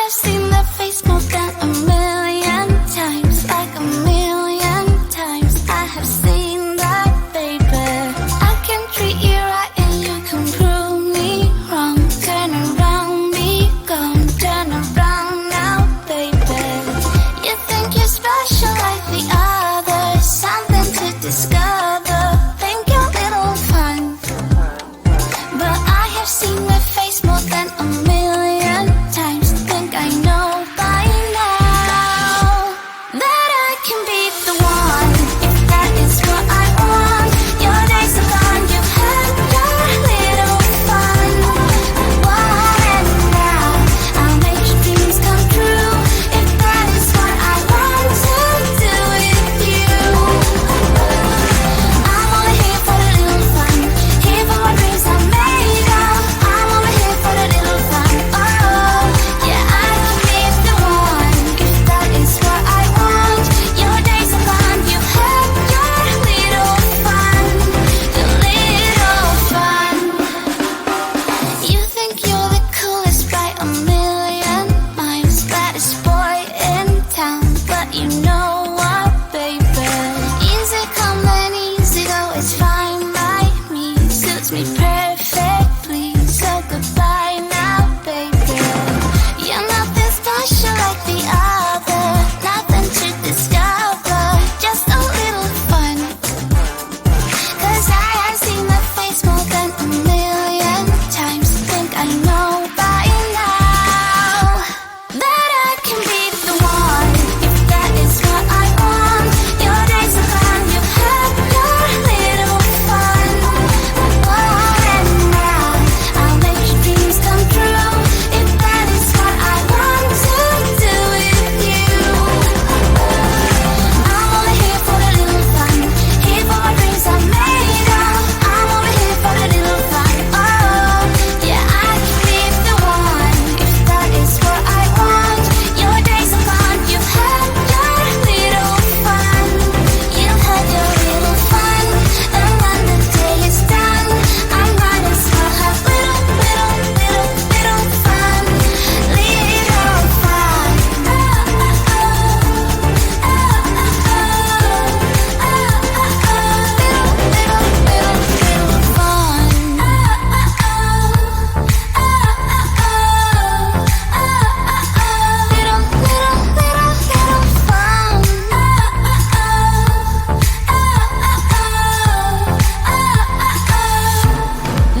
have seen that face more than a million times, like a million times. I have seen that, baby. I can treat you right and you can prove me wrong. Turn around, be gone, turn around now, baby. You think you're special like the others, something to discover. Think you're little fun, but I have seen that face more than a million times. Think I know by now that I can be the one, if that is what I want. Your days are gone, you've had your little fun. And now I'll make your dreams come true, if that is what I want to do with you. I'm only here for the little fun, here for what dreams are made of. I'm only here for the little fun. Oh, yeah, I can be the one, if that is what I want. Your days are gone, you've had your little fun, your little fun. You think you're the coolest by a million miles, baddest boy in town, but you know what, baby? Easy come and easy go, it's fine by me, suits me perfectly. So goodbye now, baby. You're nothing special like the other, nothing to discover, just a little fun. 'Cause I have seen that face more than a million times. Think I know by now that I can be the one, if that is what I want. Your days are gone, you've had your little fun. And now I'll make your dreams come true, if that is what I want to do with you. I'm only here for the little fun, here for what dreams are made of. I'm only here for the little fun. Oh, yeah, I can be the one, if that is what I want. Your days are gone, you've had your little fun. You've had your little fun, and when the day is done, I might as well have little fun. Little fun.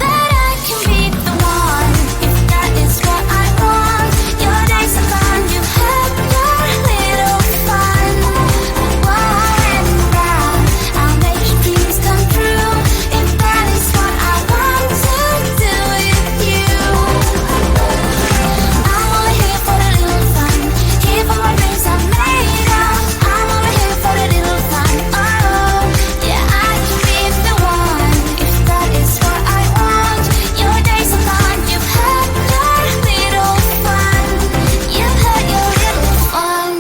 That I can be the one, if that is what I want. Your days are gone, you've had your little fun. And now I'll make your dreams come true, if that is what I want to do with you. I'm only here for the little fun, here for what dreams are made of. I'm only here for the little fun. Oh, yeah, I can be the one, if that is what I want. Your days are gone, you've had your little fun. You've had your little fun.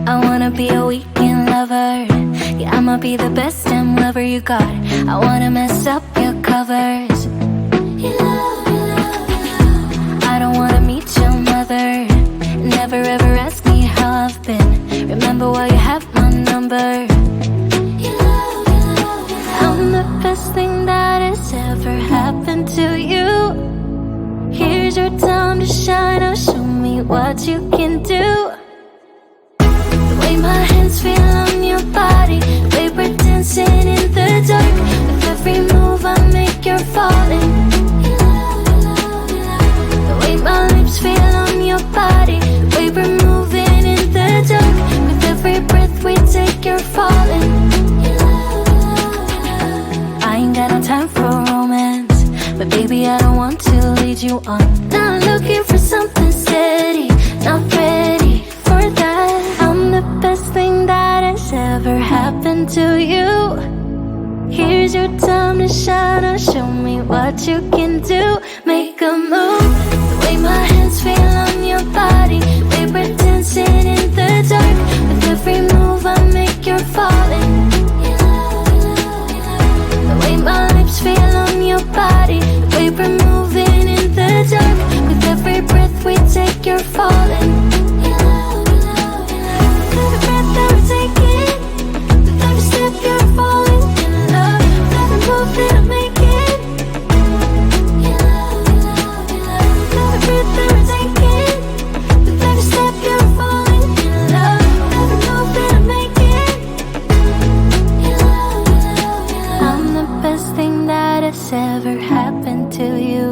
I wanna be a weekend lover. Yeah, I'ma be the best damn lover you got. I wanna mess up your covers. I don't wanna meet your mother. Never ever ask me how I've been. Remember why you have my number. I'm the best thing that has ever happened to you. Here's your time to shine. Now show me what you can do. The way my hands feel on your body, the way we're dancing in the dark. With every move I make, you're falling. The way my lips feel on your body, the way we're moving in the dark. With every breath we take, you're falling. I ain't got no time for romance, but baby, I don't want to lead you on. Not looking for something steady, not ready for that. I'm the best thing that has ever happened to you. Here's your time to shine. Now show me what you can do. Make a move. The way my hands feel on your body, the way we're dancing in the dark. you're falling. Your love, your love, your love. Every breath that we're taking, with every step you're falling. Your love, every move that I'm making. Your love, your love, your love. Every breath that we're taking, with every step you're falling. Your love, every move that I'm making. Your love, your love, your love. I'm the best thing that has ever happened to you.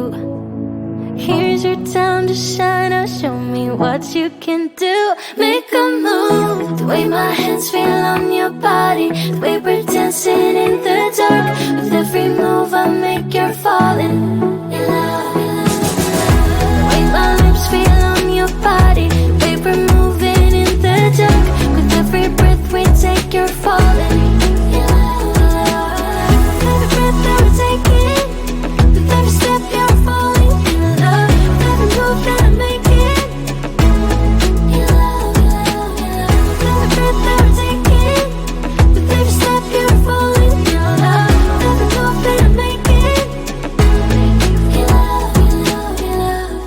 Here's your time to shine. Now show me what you can do. Make a move. The way my hands feel on your body, the way we're dancing in the dark. With every move I make, you're falling. Your love, your love, your love. The way my lips feel on your body, the way we're moving in the dark. With every breath we take, you're falling. Your love, your love, your love. Every breath that we're taking, with every step you're falling. Your love, every move that I'm making. Your love, your love, your love. Every breath that we're taking, with every step you're falling. Your love, every move that I'm making. Your love, your love, your love.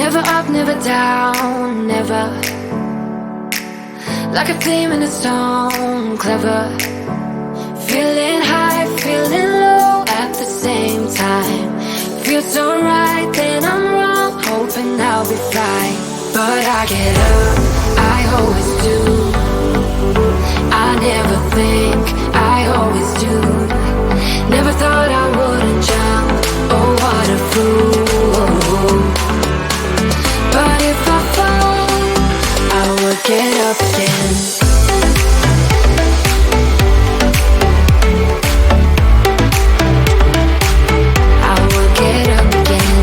Never up, never down, never. Like a theme in a song, clever. Feeling high, feeling low at the same time. Feels so right, then I'm wrong, hoping I'll be fine. But I get up, I always do. I never think, I always do. Never thought I wouldn't jump, oh what a fool. But if I fall, I will get up again. I will get up again.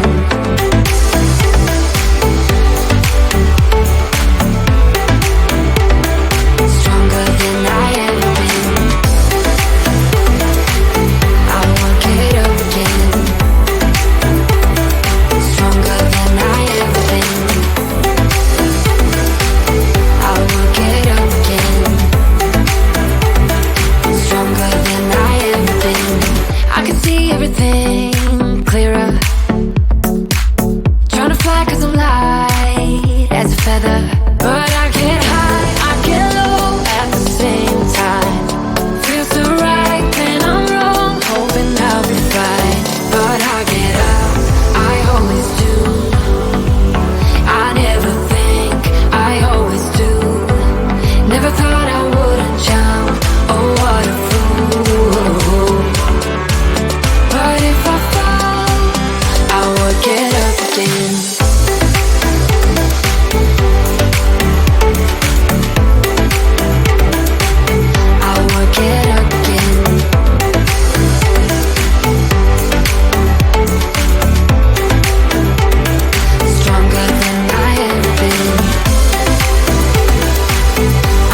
Stronger than I ever been. I will get up again. Stronger than I ever been. I will get up again. Stronger than I ever been. I can see everything clearer. Trying to fly 'cause I'm light as a feather. But I get high, I get low at the same time. Feels so right, then I'm wrong, hoping I'll be fine. But I get up, I always do. I never think, I always do. Never thought I wouldn't jump, oh what a fool. But if I fall, I will get up again. I will get up again. Stronger than I ever been.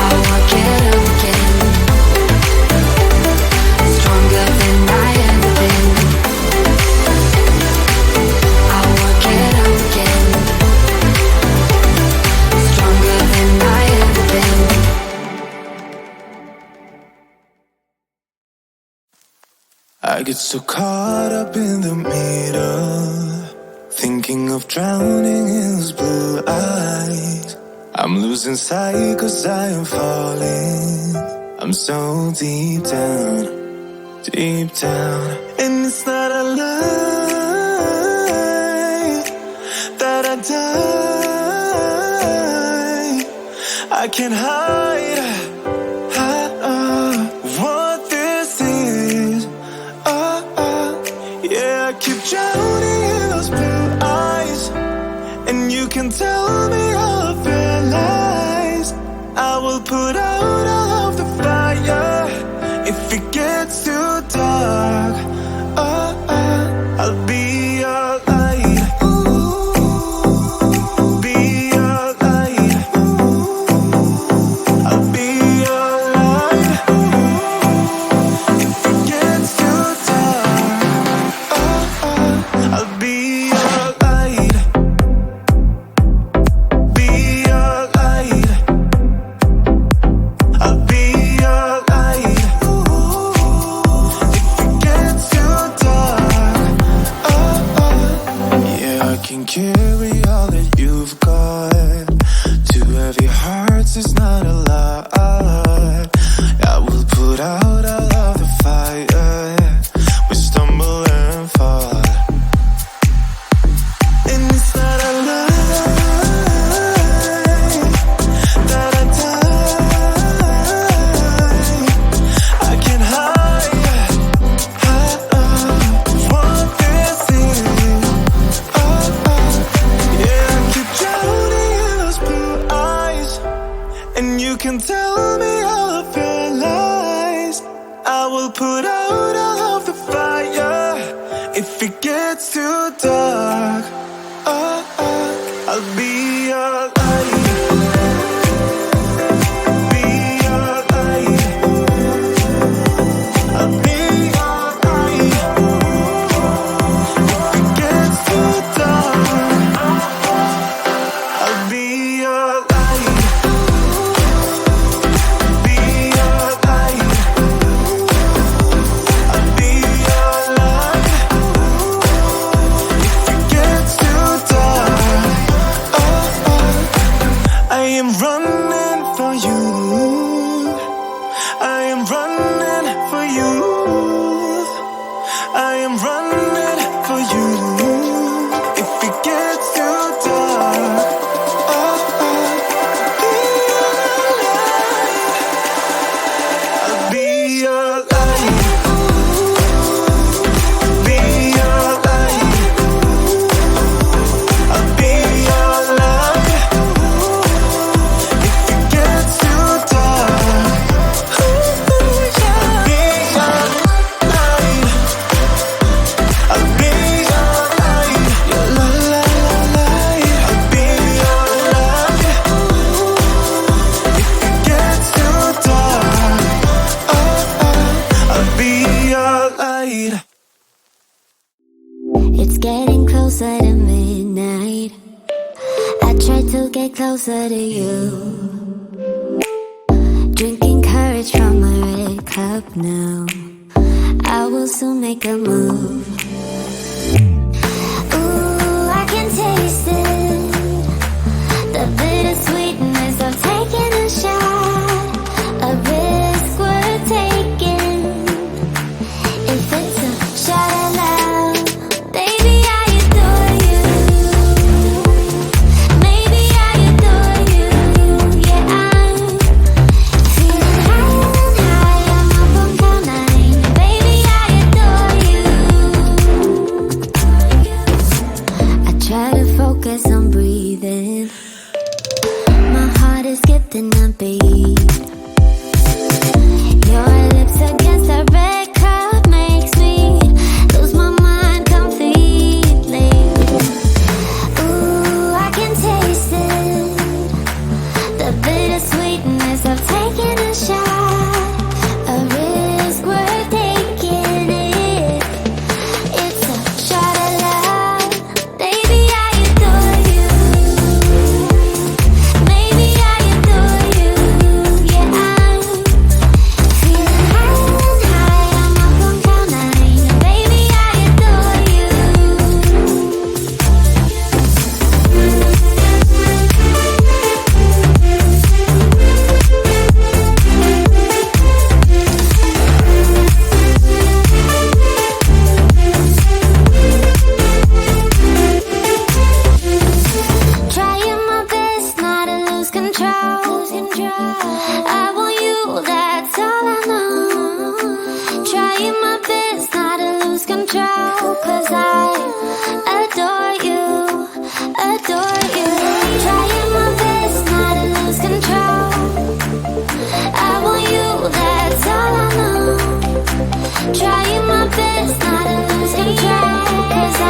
I will get up again. Stronger than I ever been. I will get up again. Stronger than I ever been. I get so caught up in the middle, thinking of drowning in those blue eyes. I'm losing sight 'cause I am falling. I'm so deep down, and it's not a lie that I die. I can't hide what this is. Yeah, I keep drowning in those blue eyes, and you can tell me all of your lies. I will put out all of the fire if it gets too dark. I'll be your light. Be your light. tell me of your lies. I will put out all of the fire. If it gets too dark, I'll be your light. Be your light. I'll be your light. If it gets too dark, I'll be your light. Be your light. I'll be your light. If it gets too dark, I am running for you. I am running for you. I am running for you. If it gets too dark, I'll be your light. Be your light. I'll be your light. If it gets too dark, I'll be your light. I'll be your light. Your light. I'll be your light. If it gets too dark, I'll be your light. It's getting closer to midnight. I try to get closer to you. Drinking courage from my red cup now. I will soon make a move. Ooh, I can taste it. The bittersweetness of taking a shot. A risk worth taking. If it's a shot at love, baby, I adore you. Maybe I adore you. Yeah, I'm feeling high. I'm up on cloud nine. Baby, I adore you. I try to focus on breathing. My heart is skipping a beat. Your lips against the red cup makes me lose my mind completely. Ooh, I can taste it. The bittersweetness of taking a shot. A risk worth taking it. It's a shot at love. Baby, I adore you. Maybe I adore you. Yeah, I'm feeling high. I'm up on cloud nine. Baby, I adore you. Trying my best not to lose control. I want you, that's all I know. Trying my best not to lose control. 'Cause I adore you, adore you. Trying my best not to lose control. I want you, that's all I know. Trying my best not to lose control. 'Cause I